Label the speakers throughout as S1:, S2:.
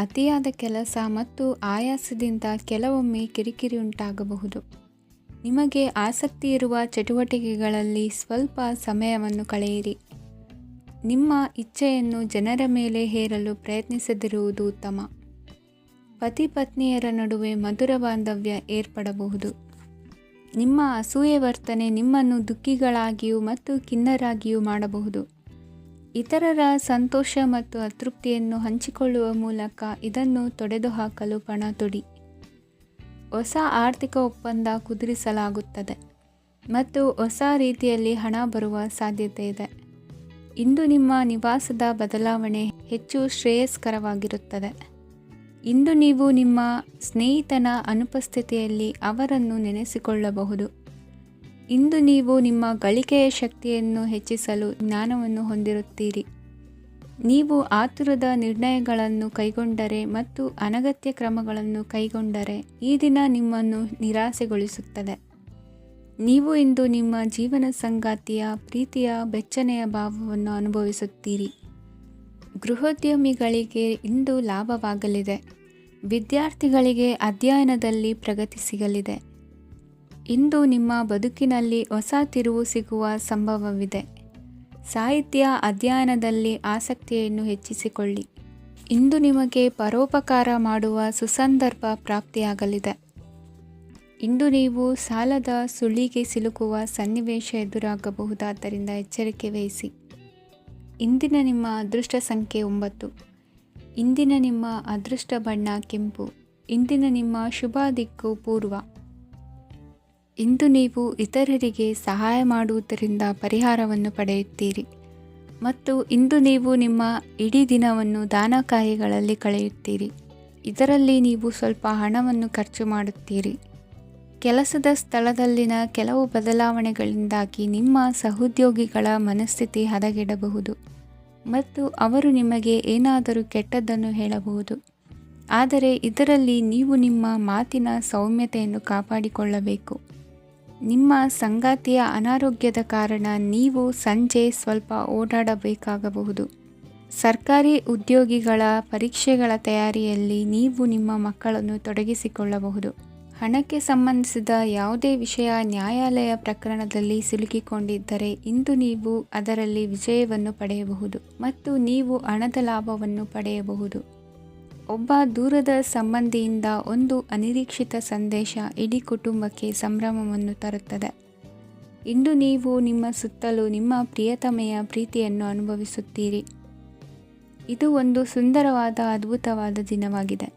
S1: ಅತಿಯಾದ ಕೆಲಸ ಮತ್ತು ಆಯಾಸದಿಂದ ಕೆಲವೊಮ್ಮೆ ಕಿರಿಕಿರಿ ಉಂಟಾಗಬಹುದು. ನಿಮಗೆ ಆಸಕ್ತಿ ಇರುವ ಚಟುವಟಿಕೆಗಳಲ್ಲಿ ಸ್ವಲ್ಪ ಸಮಯವನ್ನು ಕಳೆಯಿರಿ. ನಿಮ್ಮ ಇಚ್ಛೆಯನ್ನು ಜನರ ಮೇಲೆ ಹೇರಲು ಪ್ರಯತ್ನಿಸದಿರುವುದು ಉತ್ತಮ. ಪತಿ ಪತ್ನಿಯರ ನಡುವೆ ಮಧುರ ಬಾಂಧವ್ಯ ಏರ್ಪಡಬಹುದು. ನಿಮ್ಮ ಅಸೂಯೆ ವರ್ತನೆ ನಿಮ್ಮನ್ನು ದುಃಖಿಗಳಾಗಿಯೂ ಮತ್ತು ಖಿನ್ನರಾಗಿಯೂ ಮಾಡಬಹುದು. ಇತರರ ಸಂತೋಷ ಮತ್ತು ಅತೃಪ್ತಿಯನ್ನು ಹಂಚಿಕೊಳ್ಳುವ ಮೂಲಕ ಇದನ್ನು ತೊಡೆದುಹಾಕಲು ಪಣ ತೊಡಿ. ಹೊಸ ಆರ್ಥಿಕ ಒಪ್ಪಂದ ಕುದುರಿಸಲಾಗುತ್ತದೆ ಮತ್ತು ಹೊಸ ರೀತಿಯಲ್ಲಿ ಹಣ ಬರುವ ಸಾಧ್ಯತೆ ಇದೆ. ಇಂದು ನಿಮ್ಮ ನಿವಾಸದ ಬದಲಾವಣೆ ಹೆಚ್ಚು ಶ್ರೇಯಸ್ಕರವಾಗಿರುತ್ತದೆ. ಇಂದು ನೀವು ನಿಮ್ಮ ಸ್ನೇಹಿತನ ಅನುಪಸ್ಥಿತಿಯಲ್ಲಿ ಅವರನ್ನು ನೆನೆಸಿಕೊಳ್ಳಬಹುದು. ಇಂದು ನೀವು ನಿಮ್ಮ ಗಳಿಕೆಯ ಶಕ್ತಿಯನ್ನು ಹೆಚ್ಚಿಸಲು ಜ್ಞಾನವನ್ನು ಹೊಂದಿರುತ್ತೀರಿ. ನೀವು ಆತುರದ ನಿರ್ಣಯಗಳನ್ನು ಕೈಗೊಂಡರೆ ಮತ್ತು ಅನಗತ್ಯ ಕ್ರಮಗಳನ್ನು ಕೈಗೊಂಡರೆ ಈ ದಿನ ನಿಮ್ಮನ್ನು ನಿರಾಸೆಗೊಳಿಸುತ್ತದೆ. ನೀವು ಇಂದು ನಿಮ್ಮ ಜೀವನ ಸಂಗಾತಿಯ ಪ್ರೀತಿಯ ಬೆಚ್ಚನೆಯ ಭಾವವನ್ನು ಅನುಭವಿಸುತ್ತೀರಿ. ಗೃಹೋದ್ಯಮಿಗಳಿಗೆ ಇಂದು ಲಾಭವಾಗಲಿದೆ. ವಿದ್ಯಾರ್ಥಿಗಳಿಗೆ ಅಧ್ಯಯನದಲ್ಲಿ ಪ್ರಗತಿ ಸಿಗಲಿದೆ. ಇಂದು ನಿಮ್ಮ ಬದುಕಿನಲ್ಲಿ ಹೊಸ ತಿರುವು ಸಿಗುವ ಸಂಭವವಿದೆ. ಸಾಹಿತ್ಯ ಅಧ್ಯಯನದಲ್ಲಿ ಆಸಕ್ತಿಯನ್ನು ಹೆಚ್ಚಿಸಿಕೊಳ್ಳಿ. ಇಂದು ನಿಮಗೆ ಪರೋಪಕಾರ ಮಾಡುವ ಸುಸಂದರ್ಭ ಪ್ರಾಪ್ತಿಯಾಗಲಿದೆ. ಇಂದು ನೀವು ಸಾಲದ ಸುಳಿಗೆ ಸಿಲುಕುವ ಸನ್ನಿವೇಶ ಎದುರಾಗಬಹುದಾದ್ದರಿಂದ ಎಚ್ಚರಿಕೆ ವಹಿಸಿ. ಇಂದಿನ ನಿಮ್ಮ ಅದೃಷ್ಟ ಸಂಖ್ಯೆ 9. ಇಂದಿನ ನಿಮ್ಮ ಅದೃಷ್ಟ ಬಣ್ಣ ಕೆಂಪು. ಇಂದಿನ ನಿಮ್ಮ ಶುಭ ದಿಕ್ಕು ಪೂರ್ವ. ಇಂದು ನೀವು ಇತರರಿಗೆ ಸಹಾಯ ಮಾಡುವುದರಿಂದ ಪರಿಹಾರವನ್ನು ಪಡೆಯುತ್ತೀರಿ ಮತ್ತು ಇಂದು ನೀವು ನಿಮ್ಮ ಇಡೀ ದಿನವನ್ನು ದಾನ ಕಾರ್ಯಗಳಲ್ಲಿ ಕಳೆಯುತ್ತೀರಿ. ಇದರಲ್ಲಿ ನೀವು ಸ್ವಲ್ಪ ಹಣವನ್ನು ಖರ್ಚು ಮಾಡುತ್ತೀರಿ. ಕೆಲಸದ ಸ್ಥಳದಲ್ಲಿನ ಕೆಲವು ಬದಲಾವಣೆಗಳಿಂದಾಗಿ ನಿಮ್ಮ ಸಹೋದ್ಯೋಗಿಗಳ ಮನಸ್ಥಿತಿ ಹದಗೆಡಬಹುದು ಮತ್ತು ಅವರು ನಿಮಗೆ ಏನಾದರೂ ಕೆಟ್ಟದ್ದನ್ನು ಹೇಳಬಹುದು. ಆದರೆ ಇದರಲ್ಲಿ ನೀವು ನಿಮ್ಮ ಮಾತಿನ ಸೌಮ್ಯತೆಯನ್ನು ಕಾಪಾಡಿಕೊಳ್ಳಬೇಕು. ನಿಮ್ಮ ಸಂಗಾತಿಯ ಅನಾರೋಗ್ಯದ ಕಾರಣ ನೀವು ಸಂಜೆ ಸ್ವಲ್ಪ ಓಡಾಡಬೇಕಾಗಬಹುದು. ಸರ್ಕಾರಿ ಉದ್ಯೋಗಿಗಳ ಪರೀಕ್ಷೆಗಳ ತಯಾರಿಯಲ್ಲಿ ನೀವು ನಿಮ್ಮ ಮಕ್ಕಳನ್ನು ತೊಡಗಿಸಿಕೊಳ್ಳಬಹುದು. ಹಣಕ್ಕೆ ಸಂಬಂಧಿಸಿದ ಯಾವುದೇ ವಿಷಯ ನ್ಯಾಯಾಲಯ ಪ್ರಕರಣದಲ್ಲಿ ಸಿಲುಕಿಕೊಂಡಿದ್ದರೆ ಇಂದು ನೀವು ಅದರಲ್ಲಿ ವಿಜಯವನ್ನು ಪಡೆಯಬಹುದು ಮತ್ತು ನೀವು ಹಣದ ಲಾಭವನ್ನು ಪಡೆಯಬಹುದು. ಒಬ್ಬ ದೂರದ ಸಂಬಂಧಿಯಿಂದ ಒಂದು ಅನಿರೀಕ್ಷಿತ ಸಂದೇಶ ಇಡೀ ಕುಟುಂಬಕ್ಕೆ ಸಂಭ್ರಮವನ್ನು ತರುತ್ತದೆ. ಇಂದು ನೀವು ನಿಮ್ಮ ಸುತ್ತಲೂ ನಿಮ್ಮ ಪ್ರಿಯತಮೆಯ ಪ್ರೀತಿಯನ್ನು ಅನುಭವಿಸುತ್ತೀರಿ. ಇದು ಒಂದು ಸುಂದರವಾದ ಅದ್ಭುತವಾದ ದಿನವಾಗಿದೆ.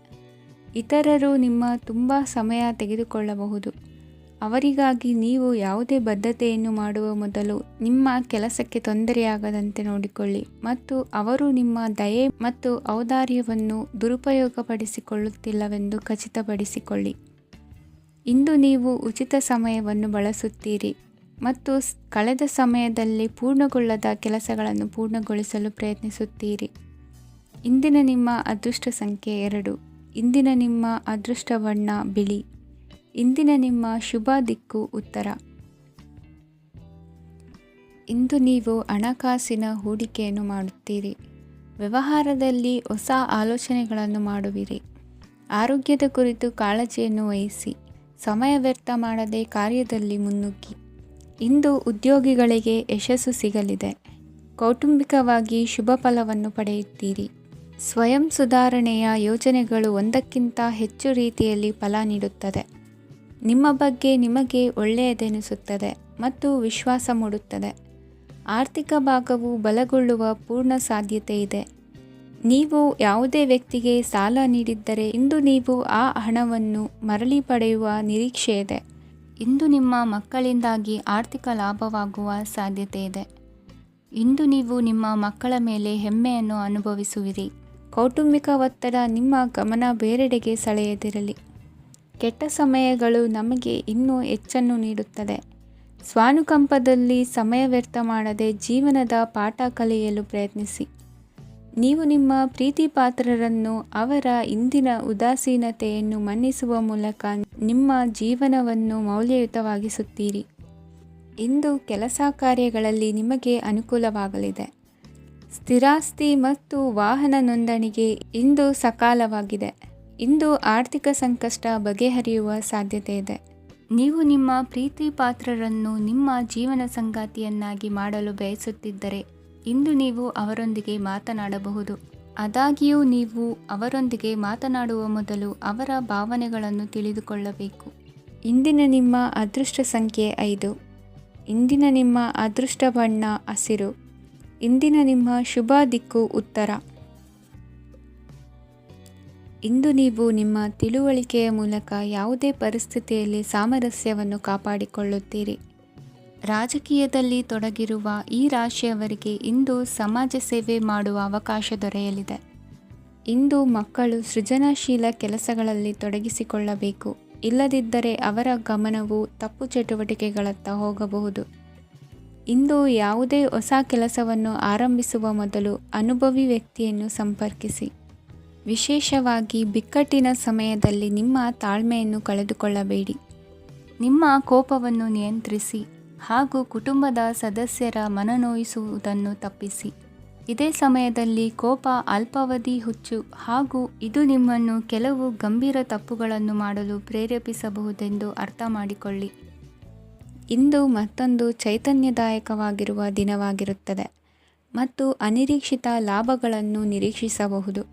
S1: ಇತರರು ನಿಮ್ಮ ತುಂಬ ಸಮಯ ತೆಗೆದುಕೊಳ್ಳಬಹುದು. ಅವರಿಗಾಗಿ ನೀವು ಯಾವುದೇ ಬದ್ಧತೆಯನ್ನು ಮಾಡುವ ಮೊದಲು ನಿಮ್ಮ ಕೆಲಸಕ್ಕೆ ತೊಂದರೆಯಾಗದಂತೆ ನೋಡಿಕೊಳ್ಳಿ ಮತ್ತು ಅವರು ನಿಮ್ಮ ದಯೆ ಮತ್ತು ಔದಾರ್ಯವನ್ನು ದುರುಪಯೋಗಪಡಿಸಿಕೊಳ್ಳುತ್ತಿಲ್ಲವೆಂದು ಖಚಿತಪಡಿಸಿಕೊಳ್ಳಿ. ಇಂದು ನೀವು ಉಚಿತ ಸಮಯವನ್ನು ಬಳಸುತ್ತೀರಿ ಮತ್ತು ಕಳೆದ ಸಮಯದಲ್ಲಿ ಪೂರ್ಣಗೊಳ್ಳದ ಕೆಲಸಗಳನ್ನು ಪೂರ್ಣಗೊಳಿಸಲು ಪ್ರಯತ್ನಿಸುತ್ತೀರಿ. ಇಂದಿನ ನಿಮ್ಮ ಅದೃಷ್ಟ ಸಂಖ್ಯೆ 2. ಇಂದಿನ ನಿಮ್ಮ ಅದೃಷ್ಟ ಬಣ್ಣ ಬಿಳಿ. ಇಂದಿನ ನಿಮ್ಮ ಶುಭ ದಿಕ್ಕು ಉತ್ತರ. ಇಂದು ನೀವು ಹಣಕಾಸಿನ ಹೂಡಿಕೆಯನ್ನು ಮಾಡುತ್ತೀರಿ. ವ್ಯವಹಾರದಲ್ಲಿ ಹೊಸ ಆಲೋಚನೆಗಳನ್ನು ಮಾಡುವಿರಿ. ಆರೋಗ್ಯದ ಕುರಿತು ಕಾಳಜಿಯನ್ನು ವಹಿಸಿ. ಸಮಯ ವ್ಯರ್ಥ ಮಾಡದೆ ಕಾರ್ಯದಲ್ಲಿ ಮುನ್ನುಗ್ಗಿ. ಇಂದು ಉದ್ಯೋಗಿಗಳಿಗೆ ಯಶಸ್ಸು ಸಿಗಲಿದೆ. ಕೌಟುಂಬಿಕವಾಗಿ ಶುಭ ಫಲವನ್ನು ಪಡೆಯುತ್ತೀರಿ. ಸ್ವಯಂ ಸುಧಾರಣೆಯ ಯೋಜನೆಗಳು ಒಂದಕ್ಕಿಂತ ಹೆಚ್ಚು ರೀತಿಯಲ್ಲಿ ಫಲ ನೀಡುತ್ತದೆ. ನಿಮ್ಮ ಬಗ್ಗೆ ನಿಮಗೆ ಒಳ್ಳೆಯದೆನಿಸುತ್ತದೆ ಮತ್ತು ವಿಶ್ವಾಸ ಮೂಡುತ್ತದೆ. ಆರ್ಥಿಕ ಭಾಗವು ಬಲಗೊಳ್ಳುವ ಪೂರ್ಣ ಸಾಧ್ಯತೆ ಇದೆ. ನೀವು ಯಾವುದೇ ವ್ಯಕ್ತಿಗೆ ಸಾಲ ನೀಡಿದ್ದರೆ ಇಂದು ನೀವು ಆ ಹಣವನ್ನು ಮರಳಿ ಪಡೆಯುವ ನಿರೀಕ್ಷೆ ಇದೆ. ಇಂದು ನಿಮ್ಮ ಮಕ್ಕಳಿಂದಾಗಿ ಆರ್ಥಿಕ ಲಾಭವಾಗುವ ಸಾಧ್ಯತೆ ಇದೆ. ಇಂದು ನೀವು ನಿಮ್ಮ ಮಕ್ಕಳ ಮೇಲೆ ಹೆಮ್ಮೆಯನ್ನು ಅನುಭವಿಸುವಿರಿ. ಕೌಟುಂಬಿಕ ಒತ್ತಡ ನಿಮ್ಮ ಗಮನ ಬೇರೆಡೆಗೆ ಸೆಳೆಯದಿರಲಿ. ಕೆಟ್ಟ ಸಮಯಗಳು ನಮಗೆ ಇನ್ನೂ ಹೆಚ್ಚನ್ನು ನೀಡುತ್ತದೆ. ಸ್ವಾನುಕಂಪದಲ್ಲಿ ಸಮಯ ವ್ಯರ್ಥ ಮಾಡದೆ ಜೀವನದ ಪಾಠ ಕಲಿಯಲು ಪ್ರಯತ್ನಿಸಿ. ನೀವು ನಿಮ್ಮ ಪ್ರೀತಿ ಪಾತ್ರರನ್ನು ಅವರ ಇಂದಿನ ಉದಾಸೀನತೆಯನ್ನು ಮನ್ನಿಸುವ ಮೂಲಕ ನಿಮ್ಮ ಜೀವನವನ್ನು ಮೌಲ್ಯಯುತವಾಗಿಸುತ್ತೀರಿ. ಇಂದು ಕೆಲಸ ಕಾರ್ಯಗಳಲ್ಲಿ ನಿಮಗೆ ಅನುಕೂಲವಾಗಲಿದೆ. ಸ್ಥಿರಾಸ್ತಿ ಮತ್ತು ವಾಹನ ನೋಂದಣಿಗೆ ಇಂದು ಸಕಾಲವಾಗಿದೆ. ಇಂದು ಆರ್ಥಿಕ ಸಂಕಷ್ಟ ಬಗೆಹರಿಯುವ ಸಾಧ್ಯತೆ ಇದೆ. ನೀವು ನಿಮ್ಮ ಪ್ರೀತಿ ಪಾತ್ರರನ್ನು ನಿಮ್ಮ ಜೀವನ ಸಂಗಾತಿಯನ್ನಾಗಿ ಮಾಡಲು ಬಯಸುತ್ತಿದ್ದರೆ ಇಂದು ನೀವು ಅವರೊಂದಿಗೆ ಮಾತನಾಡಬಹುದು. ಆದಾಗ್ಯೂ ನೀವು ಅವರೊಂದಿಗೆ ಮಾತನಾಡುವ ಮೊದಲು ಅವರ ಭಾವನೆಗಳನ್ನು ತಿಳಿದುಕೊಳ್ಳಬೇಕು. ಇಂದಿನ ನಿಮ್ಮ ಅದೃಷ್ಟ ಸಂಖ್ಯೆ 5. ಇಂದಿನ ನಿಮ್ಮ ಅದೃಷ್ಟ ಬಣ್ಣ ಹಸಿರು. ಇಂದಿನ ನಿಮ್ಮ ಶುಭ ದಿಕ್ಕು ಉತ್ತರ. ಇಂದು ನೀವು ನಿಮ್ಮ ತಿಳುವಳಿಕೆಯ ಮೂಲಕ ಯಾವುದೇ ಪರಿಸ್ಥಿತಿಯಲ್ಲಿ ಸಾಮರಸ್ಯವನ್ನು ಕಾಪಾಡಿಕೊಳ್ಳುತ್ತೀರಿ. ರಾಜಕೀಯದಲ್ಲಿ ತೊಡಗಿರುವ ಈ ರಾಶಿಯವರಿಗೆ ಇಂದು ಸಮಾಜ ಸೇವೆ ಮಾಡುವ ಅವಕಾಶ ದೊರೆಯಲಿದೆ. ಇಂದು ಮಕ್ಕಳು ಸೃಜನಶೀಲ ಕೆಲಸಗಳಲ್ಲಿ ತೊಡಗಿಸಿಕೊಳ್ಳಬೇಕು. ಇಲ್ಲದಿದ್ದರೆ ಅವರ ಗಮನವು ತಪ್ಪು ಚಟುವಟಿಕೆಗಳತ್ತ ಹೋಗಬಹುದು. ಇಂದು ಯಾವುದೇ ಹೊಸ ಕೆಲಸವನ್ನು ಆರಂಭಿಸುವ ಮೊದಲು ಅನುಭವಿ ವ್ಯಕ್ತಿಯನ್ನು ಸಂಪರ್ಕಿಸಿ. ವಿಶೇಷವಾಗಿ ಬಿಕ್ಕಟ್ಟಿನ ಸಮಯದಲ್ಲಿ ನಿಮ್ಮ ತಾಳ್ಮೆಯನ್ನು ಕಳೆದುಕೊಳ್ಳಬೇಡಿ. ನಿಮ್ಮ ಕೋಪವನ್ನು ನಿಯಂತ್ರಿಸಿ ಹಾಗೂ ಕುಟುಂಬದ ಸದಸ್ಯರ ಮನನೋಯಿಸುವುದನ್ನು ತಪ್ಪಿಸಿ. ಇದೇ ಸಮಯದಲ್ಲಿ ಕೋಪ ಅಲ್ಪಾವಧಿ ಹುಚ್ಚು ಹಾಗೂ ಇದು ನಿಮ್ಮನ್ನು ಕೆಲವು ಗಂಭೀರ ತಪ್ಪುಗಳನ್ನು ಮಾಡಲು ಪ್ರೇರೇಪಿಸಬಹುದೆಂದು ಅರ್ಥ ಮಾಡಿಕೊಳ್ಳಿ. ಇಂದು ಮತ್ತೊಂದು ಚೈತನ್ಯದಾಯಕವಾಗಿರುವ ದಿನವಾಗಿರುತ್ತದೆ ಮತ್ತು ಅನಿರೀಕ್ಷಿತ ಲಾಭಗಳನ್ನು ನಿರೀಕ್ಷಿಸಬಹುದು.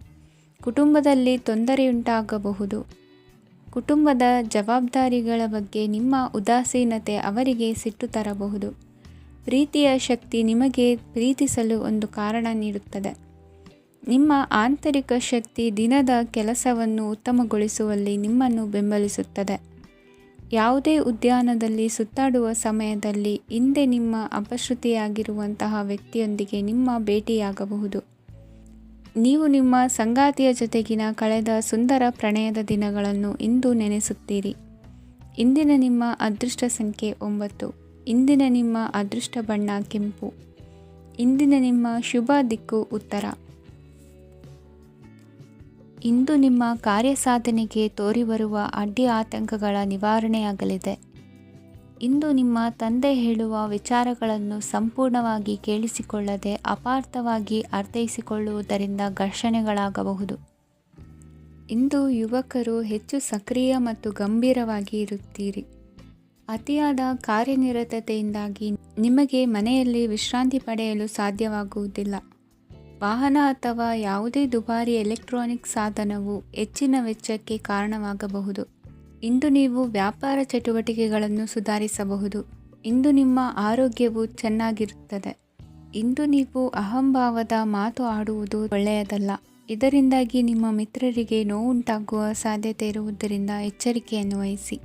S1: ಕುಟುಂಬದಲ್ಲಿ ತೊಂದರೆಯುಂಟಾಗಬಹುದು. ಕುಟುಂಬದ ಜವಾಬ್ದಾರಿಗಳ ಬಗ್ಗೆ ನಿಮ್ಮ ಉದಾಸೀನತೆ ಅವರಿಗೆ ಸಿಟ್ಟು ತರಬಹುದು. ಪ್ರೀತಿಯ ಶಕ್ತಿ ನಿಮಗೆ ಪ್ರೀತಿಸಲು ಒಂದು ಕಾರಣ ನೀಡುತ್ತದೆ. ನಿಮ್ಮ ಆಂತರಿಕ ಶಕ್ತಿ ದಿನದ ಕೆಲಸವನ್ನು ಉತ್ತಮಗೊಳಿಸುವಲ್ಲಿ ನಿಮ್ಮನ್ನು ಬೆಂಬಲಿಸುತ್ತದೆ. ಯಾವುದೇ ಉದ್ಯಾನದಲ್ಲಿ ಸುತ್ತಾಡುವ ಸಮಯದಲ್ಲಿ ಹಿಂದೆ ನಿಮ್ಮ ಅಪಶ್ರುತಿಯಾಗಿರುವಂತಹ ವ್ಯಕ್ತಿಯೊಂದಿಗೆ ನಿಮ್ಮ ಭೇಟಿಯಾಗಬಹುದು. ನೀವು ನಿಮ್ಮ ಸಂಗಾತಿಯ ಜೊತೆಗಿನ ಕಳೆದ ಸುಂದರ ಪ್ರಣಯದ ದಿನಗಳನ್ನು ಇಂದು ನೆನೆಸುತ್ತೀರಿ. ಇಂದಿನ ನಿಮ್ಮ ಅದೃಷ್ಟ ಸಂಖ್ಯೆ 9. ಇಂದಿನ ನಿಮ್ಮ ಅದೃಷ್ಟ ಬಣ್ಣ ಕೆಂಪು. ಇಂದಿನ ನಿಮ್ಮ ಶುಭ ದಿಕ್ಕು ಉತ್ತರ. ಇಂದು ನಿಮ್ಮ ಕಾರ್ಯಸಾಧನೆಗೆ ತೋರಿಬರುವ ಅಡ್ಡಿ ಆತಂಕಗಳ ನಿವಾರಣೆಯಾಗಲಿದೆ. ಇಂದು ನಿಮ್ಮ ತಂದೆ ಹೇಳುವ ವಿಚಾರಗಳನ್ನು ಸಂಪೂರ್ಣವಾಗಿ ಕೇಳಿಸಿಕೊಳ್ಳದೆ ಅಪಾರ್ಥವಾಗಿ ಅರ್ಥೈಸಿಕೊಳ್ಳುವುದರಿಂದ ಘರ್ಷಣೆಗಳಾಗಬಹುದು. ಇಂದು ಯುವಕರು ಹೆಚ್ಚು ಸಕ್ರಿಯ ಮತ್ತು ಗಂಭೀರವಾಗಿ ಇರುತ್ತೀರಿ. ಅತಿಯಾದ ಕಾರ್ಯನಿರತತೆಯಿಂದಾಗಿ ನಿಮಗೆ ಮನೆಯಲ್ಲಿ ವಿಶ್ರಾಂತಿ ಪಡೆಯಲು ಸಾಧ್ಯವಾಗುವುದಿಲ್ಲ. ವಾಹನ ಅಥವಾ ಯಾವುದೇ ದುಬಾರಿ ಎಲೆಕ್ಟ್ರಾನಿಕ್ ಸಾಧನವು ಹೆಚ್ಚಿನ ವೆಚ್ಚಕ್ಕೆ ಕಾರಣವಾಗಬಹುದು. ಇಂದು ನೀವು ವ್ಯಾಪಾರ ಚಟುವಟಿಕೆಗಳನ್ನು ಸುಧಾರಿಸಬಹುದು. ಇಂದು ನಿಮ್ಮ ಆರೋಗ್ಯವು ಚೆನ್ನಾಗಿರುತ್ತದೆ. ಇಂದು ನೀವು ಅಹಂಭಾವದ ಮಾತು ಆಡುವುದು ಒಳ್ಳೆಯದಲ್ಲ. ಇದರಿಂದಾಗಿ ನಿಮ್ಮ ಮಿತ್ರರಿಗೆ ನೋವುಂಟಾಗುವ ಸಾಧ್ಯತೆ ಇರುವುದರಿಂದ ಎಚ್ಚರಿಕೆಯನ್ನು ವಹಿಸಿ.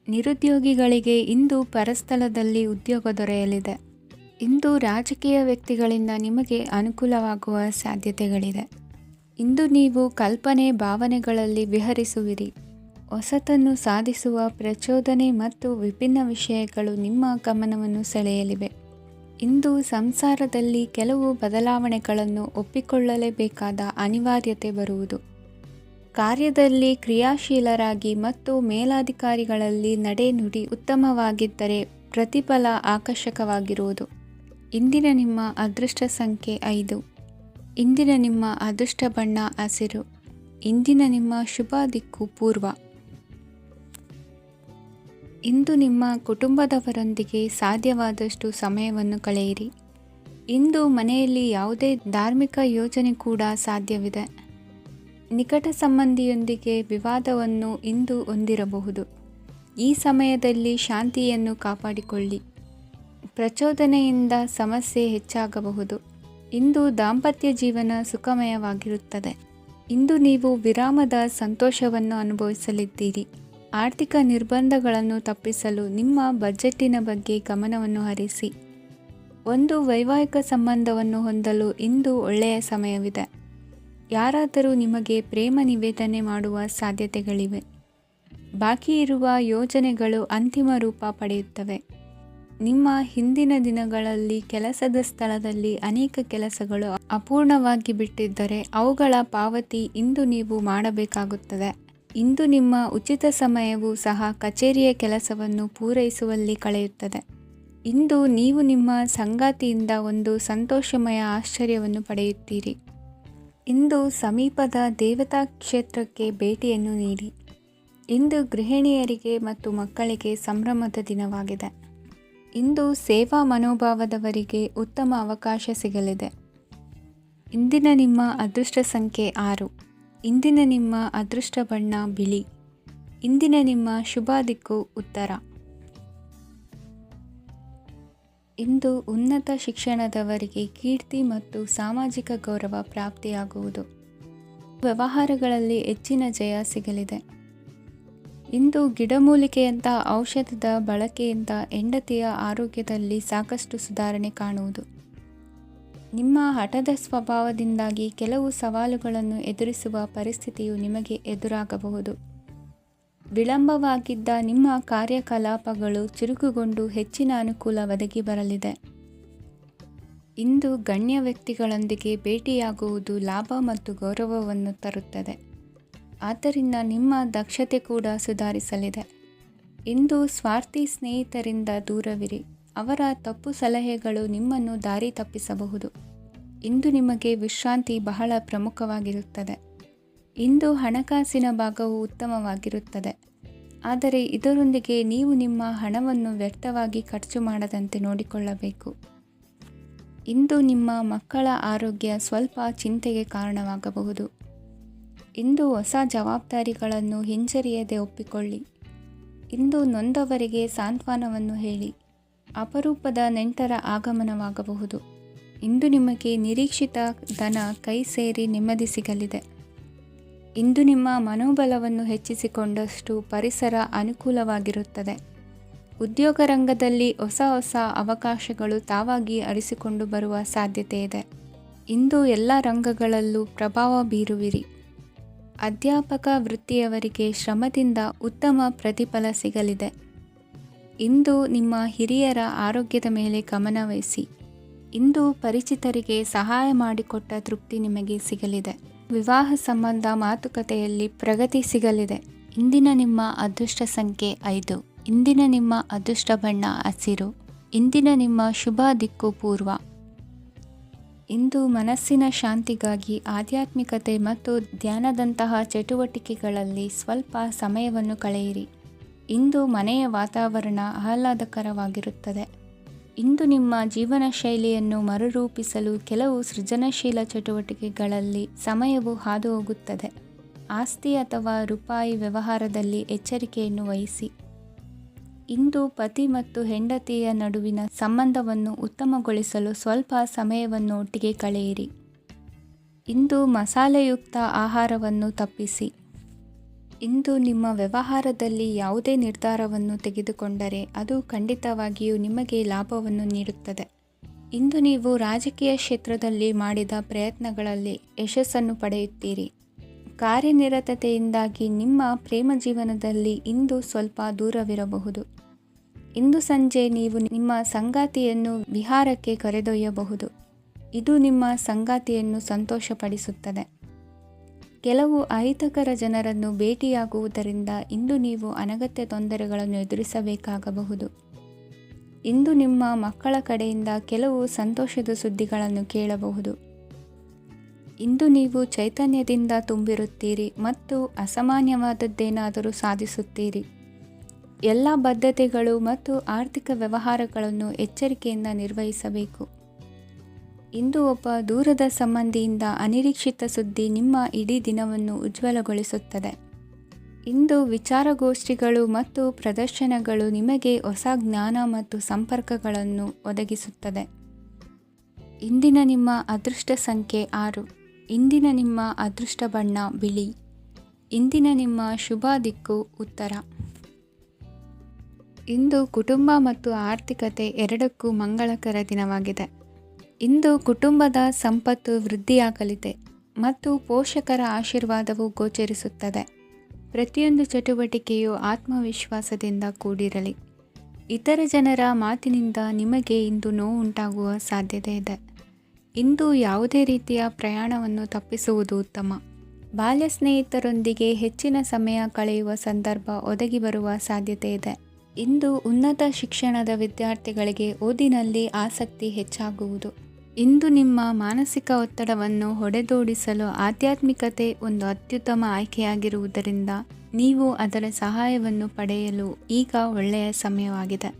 S1: ನಿರುದ್ಯೋಗಿಗಳಿಗೆ ಇಂದು ಪರಸ್ಥಳದಲ್ಲಿ ಉದ್ಯೋಗ ದೊರೆಯಲಿದೆ. ಇಂದು ರಾಜಕೀಯ ವ್ಯಕ್ತಿಗಳಿಂದ ನಿಮಗೆ ಅನುಕೂಲವಾಗುವ ಸಾಧ್ಯತೆಗಳಿದೆ. ಇಂದು ನೀವು ಕಲ್ಪನೆ ಭಾವನೆಗಳಲ್ಲಿ ವಿಹರಿಸುವಿರಿ. ಹೊಸತನ್ನು ಸಾಧಿಸುವ ಪ್ರಚೋದನೆ ಮತ್ತು ವಿಭಿನ್ನ ವಿಷಯಗಳು ನಿಮ್ಮ ಗಮನವನ್ನು ಸೆಳೆಯಲಿವೆ. ಇಂದು ಸಂಸಾರದಲ್ಲಿ ಕೆಲವು ಬದಲಾವಣೆಗಳನ್ನು ಒಪ್ಪಿಕೊಳ್ಳಲೇಬೇಕಾದ ಅನಿವಾರ್ಯತೆ ಬರುವುದು. ಕಾರ್ಯದಲ್ಲಿ ಕ್ರಿಯಾಶೀಲರಾಗಿ ಮತ್ತು ಮೇಲಾಧಿಕಾರಿಗಳಲ್ಲಿ ನಡೆನುಡಿ ಉತ್ತಮವಾಗಿದ್ದರೆ ಪ್ರತಿಫಲ ಆಕರ್ಷಕವಾಗಿರುವುದು. ಇಂದಿನ ನಿಮ್ಮ ಅದೃಷ್ಟ ಸಂಖ್ಯೆ 5. ಇಂದಿನ ನಿಮ್ಮ ಅದೃಷ್ಟ ಬಣ್ಣ ಹಸಿರು. ಇಂದಿನ ನಿಮ್ಮ ಶುಭ ದಿಕ್ಕು ಪೂರ್ವ. ಇಂದು ನಿಮ್ಮ ಕುಟುಂಬದವರೊಂದಿಗೆ ಸಾಧ್ಯವಾದಷ್ಟು ಸಮಯವನ್ನು ಕಳೆಯಿರಿ. ಇಂದು ಮನೆಯಲ್ಲಿ ಯಾವುದೇ ಧಾರ್ಮಿಕ ಯೋಜನೆ ಕೂಡ ಸಾಧ್ಯವಿದೆ. ನಿಕಟ ಸಂಬಂಧಿಯೊಂದಿಗೆ ವಿವಾದವನ್ನು ಇಂದು ಹೊಂದಿರಬಹುದು. ಈ ಸಮಯದಲ್ಲಿ ಶಾಂತಿಯನ್ನು ಕಾಪಾಡಿಕೊಳ್ಳಿ. ಪ್ರಚೋದನೆಯಿಂದ ಸಮಸ್ಯೆ ಹೆಚ್ಚಾಗಬಹುದು. ಇಂದು ದಾಂಪತ್ಯ ಜೀವನ ಸುಖಮಯವಾಗಿರುತ್ತದೆ. ಇಂದು ನೀವು ವಿರಾಮದ ಸಂತೋಷವನ್ನು ಅನುಭವಿಸಲಿದ್ದೀರಿ. ಆರ್ಥಿಕ ನಿರ್ಬಂಧಗಳನ್ನು ತಪ್ಪಿಸಲು ನಿಮ್ಮ ಬಜೆಟ್ಟಿನ ಬಗ್ಗೆ ಗಮನವನ್ನು ಹರಿಸಿ. ಒಂದು ವೈವಾಹಿಕ ಸಂಬಂಧವನ್ನು ಹೊಂದಲು ಇಂದು ಒಳ್ಳೆಯ ಸಮಯವಿದೆ. ಯಾರಾದರೂ ನಿಮಗೆ ಪ್ರೇಮ ನಿವೇದನೆ ಮಾಡುವ ಸಾಧ್ಯತೆಗಳಿವೆ. ಬಾಕಿ ಇರುವ ಯೋಜನೆಗಳು ಅಂತಿಮ ರೂಪ ಪಡೆಯುತ್ತವೆ. ನಿಮ್ಮ ಹಿಂದಿನ ದಿನಗಳಲ್ಲಿ ಕೆಲಸದ ಸ್ಥಳದಲ್ಲಿ ಅನೇಕ ಕೆಲಸಗಳು ಅಪೂರ್ಣವಾಗಿ ಬಿಟ್ಟಿದ್ದರೆ ಅವುಗಳ ಪಾವತಿ ಇಂದು ನೀವು ಮಾಡಬೇಕಾಗುತ್ತದೆ. ಇಂದು ನಿಮ್ಮ ಉಚಿತ ಸಮಯವು ಸಹ ಕಚೇರಿಯ ಕೆಲಸವನ್ನು ಪೂರೈಸುವಲ್ಲಿ ಕಳೆಯುತ್ತದೆ. ಇಂದು ನೀವು ನಿಮ್ಮ ಸಂಗಾತಿಯಿಂದ ಒಂದು ಸಂತೋಷಮಯ ಆಶ್ಚರ್ಯವನ್ನು ಪಡೆಯುತ್ತೀರಿ. ಇಂದು ಸಮೀಪದ ದೇವತಾ ಕ್ಷೇತ್ರಕ್ಕೆ ಭೇಟಿಯನ್ನು ನೀಡಿ. ಇಂದು ಗೃಹಿಣಿಯರಿಗೆ ಮತ್ತು ಮಕ್ಕಳಿಗೆ ಸಂಭ್ರಮದ ದಿನವಾಗಿದೆ. ಇಂದು ಸೇವಾ ಮನೋಭಾವದವರಿಗೆ ಉತ್ತಮ ಅವಕಾಶ ಸಿಗಲಿದೆ. ಇಂದಿನ ನಿಮ್ಮ ಅದೃಷ್ಟ ಸಂಖ್ಯೆ 6. ಇಂದಿನ ನಿಮ್ಮ ಅದೃಷ್ಟ ಬಣ್ಣ ಬಿಳಿ. ಇಂದಿನ ನಿಮ್ಮ ಶುಭ ದಿಕ್ಕು ಉತ್ತರ. ಇಂದು ಉನ್ನತ ಶಿಕ್ಷಣದವರಿಗೆ ಕೀರ್ತಿ ಮತ್ತು ಸಾಮಾಜಿಕ ಗೌರವ ಪ್ರಾಪ್ತಿಯಾಗುವುದು. ವ್ಯವಹಾರಗಳಲ್ಲಿ ಹೆಚ್ಚಿನ ಜಯ ಸಿಗಲಿದೆ. ಇಂದು ಗಿಡಮೂಲಿಕೆಯಂಥ ಔಷಧದ ಬಳಕೆಯಿಂದ ಹೆಂಡತಿಯ ಆರೋಗ್ಯದಲ್ಲಿ ಸಾಕಷ್ಟು ಸುಧಾರಣೆ ಕಾಣುವುದು. ನಿಮ್ಮ ಹಠದ ಸ್ವಭಾವದಿಂದಾಗಿ ಕೆಲವು ಸವಾಲುಗಳನ್ನು ಎದುರಿಸುವ ಪರಿಸ್ಥಿತಿಯು ನಿಮಗೆ ಎದುರಾಗಬಹುದು. ವಿಳಂಬವಾಗಿದ್ದ ನಿಮ್ಮ ಕಾರ್ಯಕಲಾಪಗಳು ಚುರುಕುಗೊಂಡು ಹೆಚ್ಚಿನ ಅನುಕೂಲ ಒದಗಿ ಬರಲಿದೆ. ಇಂದು ಗಣ್ಯ ವ್ಯಕ್ತಿಗಳೊಂದಿಗೆ ಭೇಟಿಯಾಗುವುದು ಲಾಭ ಮತ್ತು ಗೌರವವನ್ನು ತರುತ್ತದೆ. ಆದ್ದರಿಂದ ನಿಮ್ಮ ದಕ್ಷತೆ ಕೂಡ ಸುಧಾರಿಸಲಿದೆ. ಇಂದು ಸ್ವಾರ್ಥಿ ಸ್ನೇಹಿತರಿಂದ ದೂರವಿರಿ. ಅವರ ತಪ್ಪು ಸಲಹೆಗಳು ನಿಮ್ಮನ್ನು ದಾರಿ ತಪ್ಪಿಸಬಹುದು. ಇಂದು ನಿಮಗೆ ವಿಶ್ರಾಂತಿ ಬಹಳ ಪ್ರಮುಖವಾಗಿರುತ್ತದೆ. ಇಂದು ಹಣಕಾಸಿನ ಭಾಗವು ಉತ್ತಮವಾಗಿರುತ್ತದೆ. ಆದರೆ ಇದರೊಂದಿಗೆ ನೀವು ನಿಮ್ಮ ಹಣವನ್ನು ವ್ಯರ್ಥವಾಗಿ ಖರ್ಚು ಮಾಡದಂತೆ ನೋಡಿಕೊಳ್ಳಬೇಕು. ಇಂದು ನಿಮ್ಮ ಮಕ್ಕಳ ಆರೋಗ್ಯ ಸ್ವಲ್ಪ ಚಿಂತೆಗೆ ಕಾರಣವಾಗಬಹುದು. ಇಂದು ಹೊಸ ಜವಾಬ್ದಾರಿಗಳನ್ನು ಹಿಂಜರಿಯದೆ ಒಪ್ಪಿಕೊಳ್ಳಿ. ಇಂದು ನೊಂದವರಿಗೆ ಸಾಂತ್ವನವನ್ನು ಹೇಳಿ. ಅಪರೂಪದ ನೆಂಟರ ಆಗಮನವಾಗಬಹುದು. ಇಂದು ನಿಮಗೆ ನಿರೀಕ್ಷಿತ ಧನ ಕೈ ಸೇರಿ ನೆಮ್ಮದಿ ಸಿಗಲಿದೆ. ಇಂದು ನಿಮ್ಮ ಮನೋಬಲವನ್ನು ಹೆಚ್ಚಿಸಿಕೊಂಡಷ್ಟು ಪರಿಸರ ಅನುಕೂಲವಾಗಿರುತ್ತದೆ. ಉದ್ಯೋಗ ರಂಗದಲ್ಲಿ ಹೊಸ ಹೊಸ ಅವಕಾಶಗಳು ತಾವಾಗಿ ಅರಿಸಿಕೊಂಡು ಬರುವ ಸಾಧ್ಯತೆ ಇದೆ. ಇಂದು ಎಲ್ಲ ರಂಗಗಳಲ್ಲೂ ಪ್ರಭಾವ ಬೀರುವಿರಿ. ಅಧ್ಯಾಪಕ ವೃತ್ತಿಯವರಿಗೆ ಶ್ರಮದಿಂದ ಉತ್ತಮ ಪ್ರತಿಫಲ ಸಿಗಲಿದೆ. ಇಂದು ನಿಮ್ಮ ಹಿರಿಯರ ಆರೋಗ್ಯದ ಮೇಲೆ ಗಮನವಹಿಸಿ. ಇಂದು ಪರಿಚಿತರಿಗೆ ಸಹಾಯ ಮಾಡಿಕೊಟ್ಟ ತೃಪ್ತಿ ನಿಮಗೆ ಸಿಗಲಿದೆ. ವಿವಾಹ ಸಂಬಂಧ ಮಾತುಕತೆಯಲ್ಲಿ ಪ್ರಗತಿ ಸಿಗಲಿದೆ. ಇಂದಿನ ನಿಮ್ಮ ಅದೃಷ್ಟ ಸಂಖ್ಯೆ 5. ಇಂದಿನ ನಿಮ್ಮ ಅದೃಷ್ಟ ಬಣ್ಣ ಹಸಿರು. ಇಂದಿನ ನಿಮ್ಮ ಶುಭ ದಿಕ್ಕು ಪೂರ್ವ. ಇಂದು ಮನಸ್ಸಿನ ಶಾಂತಿಗಾಗಿ ಆಧ್ಯಾತ್ಮಿಕತೆ ಮತ್ತು ಧ್ಯಾನದಂತಹ ಚಟುವಟಿಕೆಗಳಲ್ಲಿ ಸ್ವಲ್ಪ ಸಮಯವನ್ನು ಕಳೆಯಿರಿ. ಇಂದು ಮನೆಯ ವಾತಾವರಣ ಆಹ್ಲಾದಕರವಾಗಿರುತ್ತದೆ. ಇಂದು ನಿಮ್ಮ ಜೀವನ ಶೈಲಿಯನ್ನು ಮರುರೂಪಿಸಲು ಕೆಲವು ಸೃಜನಶೀಲ ಚಟುವಟಿಕೆಗಳಲ್ಲಿ ಸಮಯವು ಹಾದು ಹೋಗುತ್ತದೆ. ಆಸ್ತಿ ಅಥವಾ ರೂಪಾಯಿ ವ್ಯವಹಾರದಲ್ಲಿ ಎಚ್ಚರಿಕೆಯನ್ನು ವಹಿಸಿ. ಇಂದು ಪತಿ ಮತ್ತು ಹೆಂಡತಿಯ ನಡುವಿನ ಸಂಬಂಧವನ್ನು ಉತ್ತಮಗೊಳಿಸಲು ಸ್ವಲ್ಪ ಸಮಯವನ್ನು ಒಟ್ಟಿಗೆ ಕಳೆಯಿರಿ. ಇಂದು ಮಸಾಲೆಯುಕ್ತ ಆಹಾರವನ್ನು ತಪ್ಪಿಸಿ. ಇಂದು ನಿಮ್ಮ ವ್ಯವಹಾರದಲ್ಲಿ ಯಾವುದೇ ನಿರ್ಧಾರವನ್ನು ತೆಗೆದುಕೊಂಡರೆ ಅದು ಖಂಡಿತವಾಗಿಯೂ ನಿಮಗೆ ಲಾಭವನ್ನು ನೀಡುತ್ತದೆ. ಇಂದು ನೀವು ರಾಜಕೀಯ ಕ್ಷೇತ್ರದಲ್ಲಿ ಮಾಡಿದ ಪ್ರಯತ್ನಗಳಲ್ಲಿ ಯಶಸ್ಸನ್ನು ಪಡೆಯುತ್ತೀರಿ. ಕಾರ್ಯನಿರತತೆಯಿಂದಾಗಿ ನಿಮ್ಮ ಪ್ರೇಮ ಜೀವನದಲ್ಲಿ ಇಂದು ಸ್ವಲ್ಪ ದೂರವಿರಬಹುದು. ಇಂದು ಸಂಜೆ ನೀವು ನಿಮ್ಮ ಸಂಗಾತಿಯನ್ನು ವಿಹಾರಕ್ಕೆ ಕರೆದೊಯ್ಯಬಹುದು. ಇದು ನಿಮ್ಮ ಸಂಗಾತಿಯನ್ನು ಸಂತೋಷಪಡಿಸುತ್ತದೆ. ಕೆಲವು ಅಹಿತಕರ ಜನರನ್ನು ಭೇಟಿಯಾಗುವುದರಿಂದ ಇಂದು ನೀವು ಅನಗತ್ಯ ತೊಂದರೆಗಳನ್ನು ಎದುರಿಸಬೇಕಾಗಬಹುದು. ಇಂದು ನಿಮ್ಮ ಮಕ್ಕಳ ಕಡೆಯಿಂದ ಕೆಲವು ಸಂತೋಷದ ಸುದ್ದಿಗಳನ್ನು ಕೇಳಬಹುದು. ಇಂದು ನೀವು ಚೈತನ್ಯದಿಂದ ತುಂಬಿರುತ್ತೀರಿ ಮತ್ತು ಅಸಾಮಾನ್ಯವಾದದ್ದೇನಾದರೂ ಸಾಧಿಸುತ್ತೀರಿ. ಎಲ್ಲ ಬದ್ಧತೆಗಳು ಮತ್ತು ಆರ್ಥಿಕ ವ್ಯವಹಾರಗಳನ್ನು ಎಚ್ಚರಿಕೆಯಿಂದ ನಿರ್ವಹಿಸಬೇಕು. ಇಂದು ಒಬ್ಬ ದೂರದ ಸಂಬಂಧಿಯಿಂದ ಅನಿರೀಕ್ಷಿತ ಸುದ್ದಿ ನಿಮ್ಮ ಇಡೀ ದಿನವನ್ನು ಉಜ್ವಲಗೊಳಿಸುತ್ತದೆ. ಇಂದು ವಿಚಾರಗೋಷ್ಠಿಗಳು ಮತ್ತು ಪ್ರದರ್ಶನಗಳು ನಿಮಗೆ ಹೊಸ ಜ್ಞಾನ ಮತ್ತು ಸಂಪರ್ಕಗಳನ್ನು ಒದಗಿಸುತ್ತದೆ. ಇಂದಿನ ನಿಮ್ಮ ಅದೃಷ್ಟ ಸಂಖ್ಯೆ 6. ಇಂದಿನ ನಿಮ್ಮ ಅದೃಷ್ಟ ಬಣ್ಣ ಬಿಳಿ. ಇಂದಿನ ನಿಮ್ಮ ಶುಭ ದಿಕ್ಕು ಉತ್ತರ. ಇಂದು ಕುಟುಂಬ ಮತ್ತು ಆರ್ಥಿಕತೆ ಎರಡಕ್ಕೂ ಮಂಗಳಕರ ದಿನವಾಗಿದೆ. ಇಂದು ಕುಟುಂಬದ ಸಂಪತ್ತು ವೃದ್ಧಿಯಾಗಲಿದೆ ಮತ್ತು ಪೋಷಕರ ಆಶೀರ್ವಾದವು ಗೋಚರಿಸುತ್ತದೆ. ಪ್ರತಿಯೊಂದು ಚಟುವಟಿಕೆಯು ಆತ್ಮವಿಶ್ವಾಸದಿಂದ ಕೂಡಿರಲಿ. ಇತರ ಜನರ ಮಾತಿನಿಂದ ನಿಮಗೆ ಇಂದು ನೋವು ಉಂಟಾಗುವ ಸಾಧ್ಯತೆ ಇದೆ. ಇಂದು ಯಾವುದೇ ರೀತಿಯ ಪ್ರಯಾಣವನ್ನು ತಪ್ಪಿಸುವುದು ಉತ್ತಮ. ಬಾಲ್ಯ ಸ್ನೇಹಿತರೊಂದಿಗೆ ಹೆಚ್ಚಿನ ಸಮಯ ಕಳೆಯುವ ಸಂದರ್ಭ ಒದಗಿ ಬರುವ ಸಾಧ್ಯತೆ ಇದೆ. ಇಂದು ಉನ್ನತ ಶಿಕ್ಷಣದ ವಿದ್ಯಾರ್ಥಿಗಳಿಗೆ ಓದಿನಲ್ಲಿ ಆಸಕ್ತಿ ಹೆಚ್ಚಾಗುವುದು. ಇಂದು ನಿಮ್ಮ ಮಾನಸಿಕ ಒತ್ತಡವನ್ನು ಹೊಡೆದೋಡಿಸಲು ಆಧ್ಯಾತ್ಮಿಕತೆ ಒಂದು ಅತ್ಯುತ್ತಮ ಆಯ್ಕೆಯಾಗಿರುವುದರಿಂದ ನೀವು ಅದರ ಸಹಾಯವನ್ನು ಪಡೆಯಲು ಈಗ ಒಳ್ಳೆಯ ಸಮಯವಾಗಿದೆ.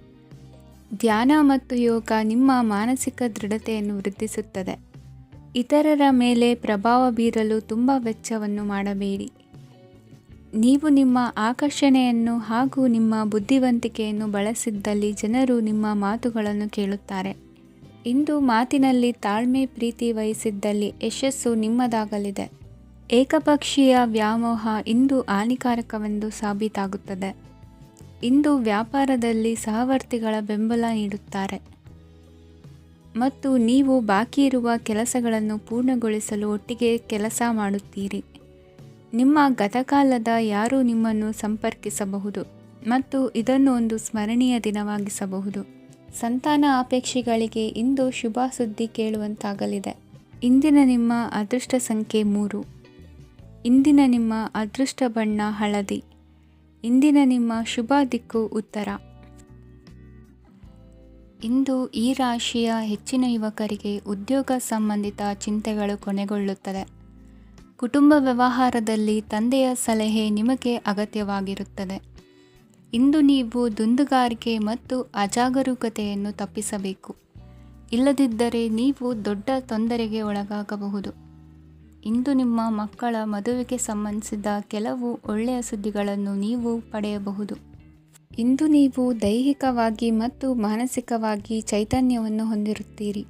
S1: ಧ್ಯಾನ ಮತ್ತು ಯೋಗ ನಿಮ್ಮ ಮಾನಸಿಕ ದೃಢತೆಯನ್ನು ವೃದ್ಧಿಸುತ್ತದೆ. ಇತರರ ಮೇಲೆ ಪ್ರಭಾವ ಬೀರಲು ತುಂಬ ವೆಚ್ಚವನ್ನು ಮಾಡಬೇಡಿ. ನೀವು ನಿಮ್ಮ ಆಕರ್ಷಣೆಯನ್ನು ಹಾಗೂ ನಿಮ್ಮ ಬುದ್ಧಿವಂತಿಕೆಯನ್ನು ಬಳಸಿದ್ದಲ್ಲಿ ಜನರು ನಿಮ್ಮ ಮಾತುಗಳನ್ನು ಕೇಳುತ್ತಾರೆ. ಇಂದು ಮಾತಿನಲ್ಲಿ ತಾಳ್ಮೆ ಪ್ರೀತಿ ವಹಿಸಿದ್ದಲ್ಲಿ ಯಶಸ್ಸು ನಿಮ್ಮದಾಗಲಿದೆ. ಏಕಪಕ್ಷೀಯ ವ್ಯಾಮೋಹ ಇಂದು ಹಾನಿಕಾರಕವೆಂದು ಸಾಬೀತಾಗುತ್ತದೆ. ಇಂದು ವ್ಯಾಪಾರದಲ್ಲಿ ಸಹವರ್ತಿಗಳ ಬೆಂಬಲ ನೀಡುತ್ತಾರೆ ಮತ್ತು ನೀವು ಬಾಕಿ ಇರುವ ಕೆಲಸಗಳನ್ನು ಪೂರ್ಣಗೊಳಿಸಲು ಒಟ್ಟಿಗೆ ಕೆಲಸ ಮಾಡುತ್ತೀರಿ. ನಿಮ್ಮ ಗತಕಾಲದ ಯಾರೂ ನಿಮ್ಮನ್ನು ಸಂಪರ್ಕಿಸಬಹುದು ಮತ್ತು ಇದನ್ನು ಒಂದು ಸ್ಮರಣೀಯ ದಿನವಾಗಿಸಬಹುದು. ಸಂತಾನ ಅಪೇಕ್ಷಿಗಳಿಗೆ ಇಂದು ಶುಭ ಸುದ್ದಿ ಕೇಳುವಂತಾಗಲಿದೆ. ಇಂದಿನ ನಿಮ್ಮ ಅದೃಷ್ಟ ಸಂಖ್ಯೆ 3. ಇಂದಿನ ನಿಮ್ಮ ಅದೃಷ್ಟ ಬಣ್ಣ ಹಳದಿ. ಇಂದಿನ ನಿಮ್ಮ ಶುಭ ದಿಕ್ಕು ಉತ್ತರ. ಇಂದು ಈ ರಾಶಿಯ ಹೆಚ್ಚಿನ ಯುವಕರಿಗೆ ಉದ್ಯೋಗ ಸಂಬಂಧಿತ ಚಿಂತೆಗಳು ಕೊನೆಗೊಳ್ಳುತ್ತದೆ. ಕುಟುಂಬ ವ್ಯವಹಾರದಲ್ಲಿ ತಂದೆಯ ಸಲಹೆ ನಿಮಗೆ ಅಗತ್ಯವಾಗಿರುತ್ತದೆ. ಇಂದು ನೀವು ದುಂದುಗಾರಿಕೆ ಮತ್ತು ಅಜಾಗರೂಕತೆಯನ್ನು ತಪ್ಪಿಸಬೇಕು. ಇಲ್ಲದಿದ್ದರೆ ನೀವು ದೊಡ್ಡ ತೊಂದರೆಗೆ ಒಳಗಾಗಬಹುದು. ಇಂದು ನಿಮ್ಮ ಮಕ್ಕಳ ಮದುವೆಗೆ ಸಂಬಂಧಿಸಿದ ಕೆಲವು ಒಳ್ಳೆಯ ಸುದ್ದಿಗಳನ್ನು ನೀವು ಪಡೆಯಬಹುದು. ಇಂದು ನೀವು ದೈಹಿಕವಾಗಿ ಮತ್ತು ಮಾನಸಿಕವಾಗಿ ಚೈತನ್ಯವನ್ನು ಹೊಂದಿರುತ್ತೀರಿ.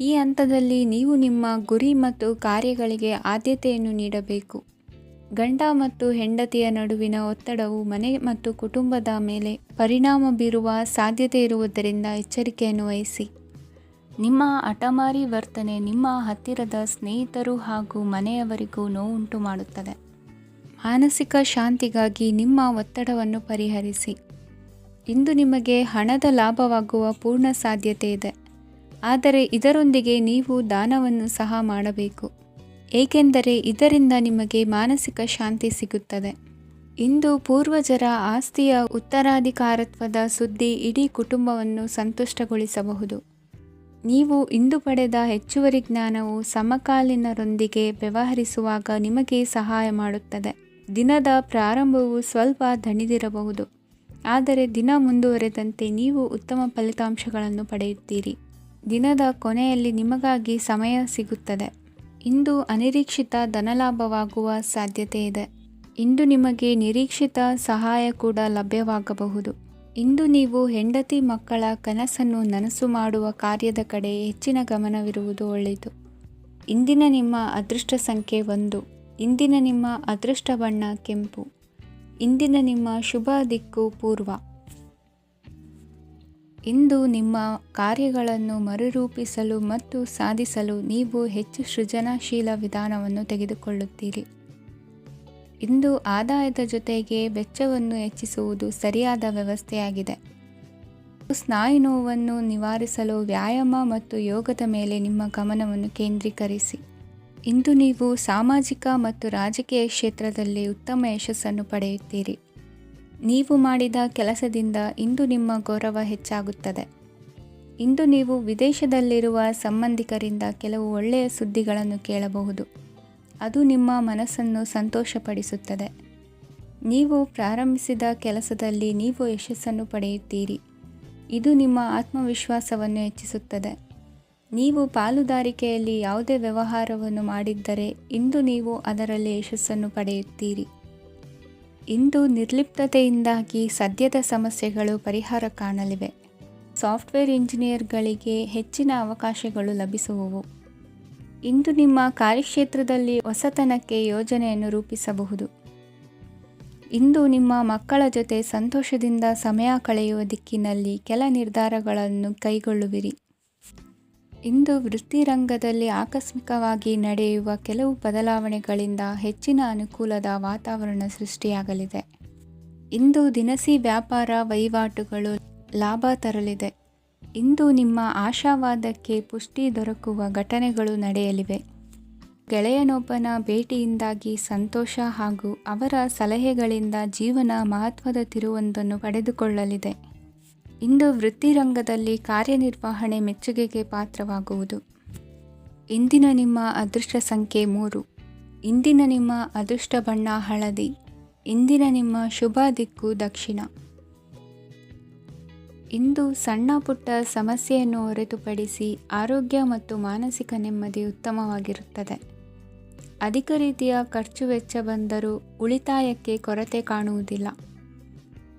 S1: ಈ ಹಂತದಲ್ಲಿ ನೀವು ನಿಮ್ಮ ಗುರಿ ಮತ್ತು ಕಾರ್ಯಗಳಿಗೆ ಆದ್ಯತೆಯನ್ನು ನೀಡಬೇಕು. ಗಂಡ ಮತ್ತು ಹೆಂಡತಿಯ ನಡುವಿನ ಒತ್ತಡವು ಮನೆ ಮತ್ತು ಕುಟುಂಬದ ಮೇಲೆ ಪರಿಣಾಮ ಬೀರುವ ಸಾಧ್ಯತೆ ಇರುವುದರಿಂದ ಎಚ್ಚರಿಕೆಯನ್ನು ವಹಿಸಿ. ನಿಮ್ಮ ಹಠಮಾರಿ ವರ್ತನೆ ನಿಮ್ಮ ಹತ್ತಿರದ ಸ್ನೇಹಿತರು ಹಾಗೂ ಮನೆಯವರಿಗೂ ನೋವುಂಟು ಮಾಡುತ್ತದೆ. ಮಾನಸಿಕ ಶಾಂತಿಗಾಗಿ ನಿಮ್ಮ ಒತ್ತಡವನ್ನು ಪರಿಹರಿಸಿ. ಇಂದು ನಿಮಗೆ ಹಣದ ಲಾಭವಾಗುವ ಪೂರ್ಣ ಸಾಧ್ಯತೆ ಇದೆ, ಆದರೆ ಇದರೊಂದಿಗೆ ನೀವು ದಾನವನ್ನು ಸಹ ಮಾಡಬೇಕು, ಏಕೆಂದರೆ ಇದರಿಂದ ನಿಮಗೆ ಮಾನಸಿಕ ಶಾಂತಿ ಸಿಗುತ್ತದೆ. ಇಂದು ಪೂರ್ವಜರ ಆಸ್ತಿಯ ಉತ್ತರಾಧಿಕಾರತ್ವದ ಸುದ್ದಿ ಇಡೀ ಕುಟುಂಬವನ್ನು ಸಂತುಷ್ಟಗೊಳಿಸಬಹುದು. ನೀವು ಇಂದು ಪಡೆದ ಹೆಚ್ಚುವರಿ ಜ್ಞಾನವು ಸಮಕಾಲೀನರೊಂದಿಗೆ ವ್ಯವಹರಿಸುವಾಗ ನಿಮಗೆ ಸಹಾಯ ಮಾಡುತ್ತದೆ. ದಿನದ ಪ್ರಾರಂಭವು ಸ್ವಲ್ಪ ದಣಿದಿರಬಹುದು, ಆದರೆ ದಿನ ಮುಂದುವರೆದಂತೆ ನೀವು ಉತ್ತಮ ಫಲಿತಾಂಶಗಳನ್ನು ಪಡೆಯುತ್ತೀರಿ. ದಿನದ ಕೊನೆಯಲ್ಲಿ ನಿಮಗಾಗಿ ಸಮಯ ಸಿಗುತ್ತದೆ. ಇಂದು ಅನಿರೀಕ್ಷಿತ ಧನಲಾಭವಾಗುವ ಸಾಧ್ಯತೆ ಇದೆ. ಇಂದು ನಿಮಗೆ ನಿರೀಕ್ಷಿತ ಸಹಾಯ ಕೂಡ ಲಭ್ಯವಾಗಬಹುದು. ಇಂದು ನೀವು ಹೆಂಡತಿ ಮಕ್ಕಳ ಕನಸನ್ನು ನನಸು ಮಾಡುವ ಕಾರ್ಯದ ಕಡೆ ಹೆಚ್ಚಿನ ಗಮನವಿರುವುದು ಒಳ್ಳೆಯದು. ಇಂದಿನ ನಿಮ್ಮ ಅದೃಷ್ಟ ಸಂಖ್ಯೆ 1. ಇಂದಿನ ನಿಮ್ಮ ಅದೃಷ್ಟ ಬಣ್ಣ ಕೆಂಪು. ಇಂದಿನ ನಿಮ್ಮ ಶುಭ ದಿಕ್ಕು ಪೂರ್ವ. ಇಂದು ನಿಮ್ಮ ಕಾರ್ಯಗಳನ್ನು ಮರುರೂಪಿಸಲು ಮತ್ತು ಸಾಧಿಸಲು ನೀವು ಹೆಚ್ಚು ಸೃಜನಶೀಲ ವಿಧಾನವನ್ನು ತೆಗೆದುಕೊಳ್ಳುತ್ತೀರಿ. ಇಂದು ಆದಾಯದ ಜೊತೆಗೆ ವೆಚ್ಚವನ್ನು ಹೆಚ್ಚಿಸುವುದು ಸರಿಯಾದ ವ್ಯವಸ್ಥೆಯಾಗಿದೆ. ಸ್ನಾಯು ನೋವನ್ನು ನಿವಾರಿಸಲು ವ್ಯಾಯಾಮ ಮತ್ತು ಯೋಗದ ಮೇಲೆ ನಿಮ್ಮ ಗಮನವನ್ನು ಕೇಂದ್ರೀಕರಿಸಿ. ಇಂದು ನೀವು ಸಾಮಾಜಿಕ ಮತ್ತು ರಾಜಕೀಯ ಕ್ಷೇತ್ರದಲ್ಲಿ ಉತ್ತಮ ಯಶಸ್ಸನ್ನು ಪಡೆಯುತ್ತೀರಿ. ನೀವು ಮಾಡಿದ ಕೆಲಸದಿಂದ ಇಂದು ನಿಮ್ಮ ಗೌರವ ಹೆಚ್ಚಾಗುತ್ತದೆ. ಇಂದು ನೀವು ವಿದೇಶದಲ್ಲಿರುವ ಸಂಬಂಧಿಕರಿಂದ ಕೆಲವು ಒಳ್ಳೆಯ ಸುದ್ದಿಗಳನ್ನು ಕೇಳಬಹುದು. ಅದು ನಿಮ್ಮ ಮನಸ್ಸನ್ನು ಸಂತೋಷಪಡಿಸುತ್ತದೆ. ನೀವು ಪ್ರಾರಂಭಿಸಿದ ಕೆಲಸದಲ್ಲಿ ನೀವು ಯಶಸ್ಸನ್ನು ಪಡೆಯುತ್ತೀರಿ. ಇದು ನಿಮ್ಮ ಆತ್ಮವಿಶ್ವಾಸವನ್ನು ಹೆಚ್ಚಿಸುತ್ತದೆ. ನೀವು ಪಾಲುದಾರಿಕೆಯಲ್ಲಿ ಯಾವುದೇ ವ್ಯವಹಾರವನ್ನು ಮಾಡಿದ್ದರೆ ಇಂದು ನೀವು ಅದರಲ್ಲಿ ಯಶಸ್ಸನ್ನು ಪಡೆಯುತ್ತೀರಿ. ಇಂದು ನಿರ್ಲಿಪ್ತತೆಯಿಂದಾಗಿ ಸದ್ಯದ ಸಮಸ್ಯೆಗಳು ಪರಿಹಾರ ಕಾಣಲಿವೆ. ಸಾಫ್ಟ್ವೇರ್ ಇಂಜಿನಿಯರ್ಗಳಿಗೆ ಹೆಚ್ಚಿನ ಅವಕಾಶಗಳು ಲಭಿಸುವವು. ಇಂದು ನಿಮ್ಮ ಕಾರ್ಯಕ್ಷೇತ್ರದಲ್ಲಿ ಹೊಸತನಕ್ಕೆ ಯೋಜನೆಯನ್ನು ರೂಪಿಸಬಹುದು. ಇಂದು ನಿಮ್ಮ ಮಕ್ಕಳ ಜೊತೆ ಸಂತೋಷದಿಂದ ಸಮಯ ಕಳೆಯುವ ದಿಕ್ಕಿನಲ್ಲಿ ಕೆಲ ನಿರ್ಧಾರಗಳನ್ನು ಕೈಗೊಳ್ಳುವಿರಿ. ಇಂದು ವೃತ್ತಿರಂಗದಲ್ಲಿ ಆಕಸ್ಮಿಕವಾಗಿ ನಡೆಯುವ ಕೆಲವು ಬದಲಾವಣೆಗಳಿಂದ ಹೆಚ್ಚಿನ ಅನುಕೂಲದ ವಾತಾವರಣ ಸೃಷ್ಟಿಯಾಗಲಿದೆ. ಇಂದು ದಿನಸಿ ವ್ಯಾಪಾರ ವಹಿವಾಟುಗಳು ಲಾಭ ತರಲಿದೆ. ಇಂದು ನಿಮ್ಮ ಆಶಾವಾದಕ್ಕೆ ಪುಷ್ಟಿ ದೊರಕುವ ಘಟನೆಗಳು ನಡೆಯಲಿವೆ. ಗೆಳೆಯನೊಬ್ಬನ ಭೇಟಿಯಿಂದಾಗಿ ಸಂತೋಷ ಹಾಗೂ ಅವರ ಸಲಹೆಗಳಿಂದ ಜೀವನ ಮಹತ್ವದ ತಿರುವೊಂದನ್ನು ಪಡೆದುಕೊಳ್ಳಲಿದೆ. ಇಂದು ವೃತ್ತಿರಂಗದಲ್ಲಿ ಕಾರ್ಯನಿರ್ವಹಣೆ ಮೆಚ್ಚುಗೆಗೆ ಪಾತ್ರವಾಗುವುದು. ಇಂದಿನ ನಿಮ್ಮ ಅದೃಷ್ಟ ಸಂಖ್ಯೆ 3. ಇಂದಿನ ನಿಮ್ಮ ಅದೃಷ್ಟ ಬಣ್ಣ ಹಳದಿ. ಇಂದಿನ ನಿಮ್ಮ ಶುಭ ದಿಕ್ಕು ದಕ್ಷಿಣ. ಇಂದು ಸಣ್ಣ ಪುಟ್ಟ ಸಮಸ್ಯೆಯನ್ನು ಹೊರತುಪಡಿಸಿ ಆರೋಗ್ಯ ಮತ್ತು ಮಾನಸಿಕ ನೆಮ್ಮದಿ ಉತ್ತಮವಾಗಿರುತ್ತದೆ. ಅಧಿಕ ರೀತಿಯ ಖರ್ಚು ವೆಚ್ಚ ಬಂದರೂ ಉಳಿತಾಯಕ್ಕೆ ಕೊರತೆ ಕಾಣುವುದಿಲ್ಲ.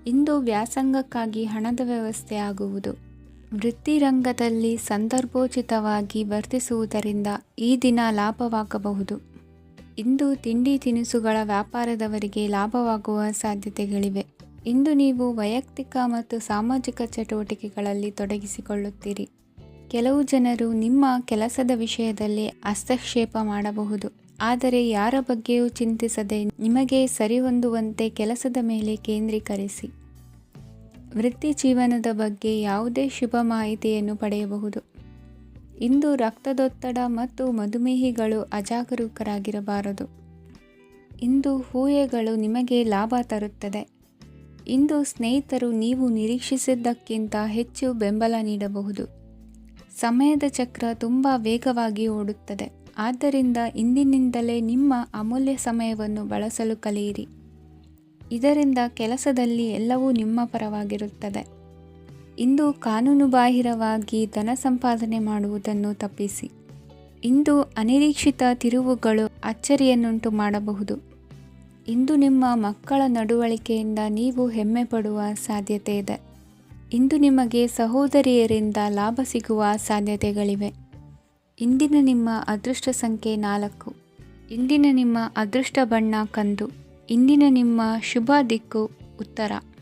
S1: ಇಂದು ವ್ಯಾಸಂಗಕ್ಕಾಗಿ ಹಣದ ವ್ಯವಸ್ಥೆ ಆಗುವುದು. ವೃತ್ತಿರಂಗದಲ್ಲಿ ಸಂದರ್ಭೋಚಿತವಾಗಿ ವರ್ತಿಸುವುದರಿಂದ ಈ ದಿನ ಲಾಭವಾಗಬಹುದು. ಇಂದು ತಿಂಡಿ ತಿನಿಸುಗಳ ವ್ಯಾಪಾರದವರಿಗೆ ಲಾಭವಾಗುವ ಸಾಧ್ಯತೆಗಳಿವೆ. ಇಂದು ನೀವು ವೈಯಕ್ತಿಕ ಮತ್ತು ಸಾಮಾಜಿಕ ಚಟುವಟಿಕೆಗಳಲ್ಲಿ ತೊಡಗಿಸಿಕೊಳ್ಳುತ್ತೀರಿ. ಕೆಲವು ಜನರು ನಿಮ್ಮ ಕೆಲಸದ ವಿಷಯದಲ್ಲಿ ಹಸ್ತಕ್ಷೇಪ ಮಾಡಬಹುದು, ಆದರೆ ಯಾರ ಬಗ್ಗೆಯೂ ಚಿಂತಿಸದೆ ನಿಮಗೆ ಸರಿಹೊಂದುವಂತೆ ಕೆಲಸದ ಮೇಲೆ ಕೇಂದ್ರೀಕರಿಸಿ. ವೃತ್ತಿ ಜೀವನದ ಬಗ್ಗೆ ಯಾವುದೇ ಶುಭ ಮಾಹಿತಿಯನ್ನು ಪಡೆಯಬಹುದು. ಇಂದು ರಕ್ತದೊತ್ತಡ ಮತ್ತು ಮಧುಮೇಹಿಗಳು ಅಜಾಗರೂಕರಾಗಿರಬಾರದು. ಇಂದು ಊಹೆಗಳು ನಿಮಗೆ ಲಾಭ ತರುತ್ತದೆ. ಇಂದು ಸ್ನೇಹಿತರು ನೀವು ನಿರೀಕ್ಷಿಸಿದ್ದಕ್ಕಿಂತ ಹೆಚ್ಚು ಬೆಂಬಲ ನೀಡಬಹುದು. ಸಮಯದ ಚಕ್ರ ತುಂಬ ವೇಗವಾಗಿ ಓಡುತ್ತದೆ. ಆದ್ದರಿಂದ ಇಂದಿನಿಂದಲೇ ನಿಮ್ಮ ಅಮೂಲ್ಯ ಸಮಯವನ್ನು ಬಳಸಲು ಕಲಿಯಿರಿ. ಇದರಿಂದ ಕೆಲಸದಲ್ಲಿ ಎಲ್ಲವೂ ನಿಮ್ಮ ಪರವಾಗಿರುತ್ತದೆ. ಇಂದು ಕಾನೂನುಬಾಹಿರವಾಗಿ ಧನ ಸಂಪಾದನೆ ಮಾಡುವುದನ್ನು ತಪ್ಪಿಸಿ. ಇಂದು ಅನಿರೀಕ್ಷಿತ ತಿರುವುಗಳು ಅಚ್ಚರಿಯನ್ನುಂಟು ಮಾಡಬಹುದು. ಇಂದು ನಿಮ್ಮ ಮಕ್ಕಳ ನಡವಳಿಕೆಯಿಂದ ನೀವು ಹೆಮ್ಮೆ ಪಡುವ ಸಾಧ್ಯತೆ ಇದೆ. ಇಂದು ನಿಮಗೆ ಸಹೋದರಿಯರಿಂದ ಲಾಭ ಸಿಗುವ ಸಾಧ್ಯತೆಗಳಿವೆ. ಇಂದಿನ ನಿಮ್ಮ ಅದೃಷ್ಟ ಸಂಖ್ಯೆ 4. ಇಂದಿನ ನಿಮ್ಮ ಅದೃಷ್ಟ ಬಣ್ಣ ಕಂದು. ಇಂದಿನ ನಿಮ್ಮ ಶುಭ ದಿಕ್ಕು ಉತ್ತರ.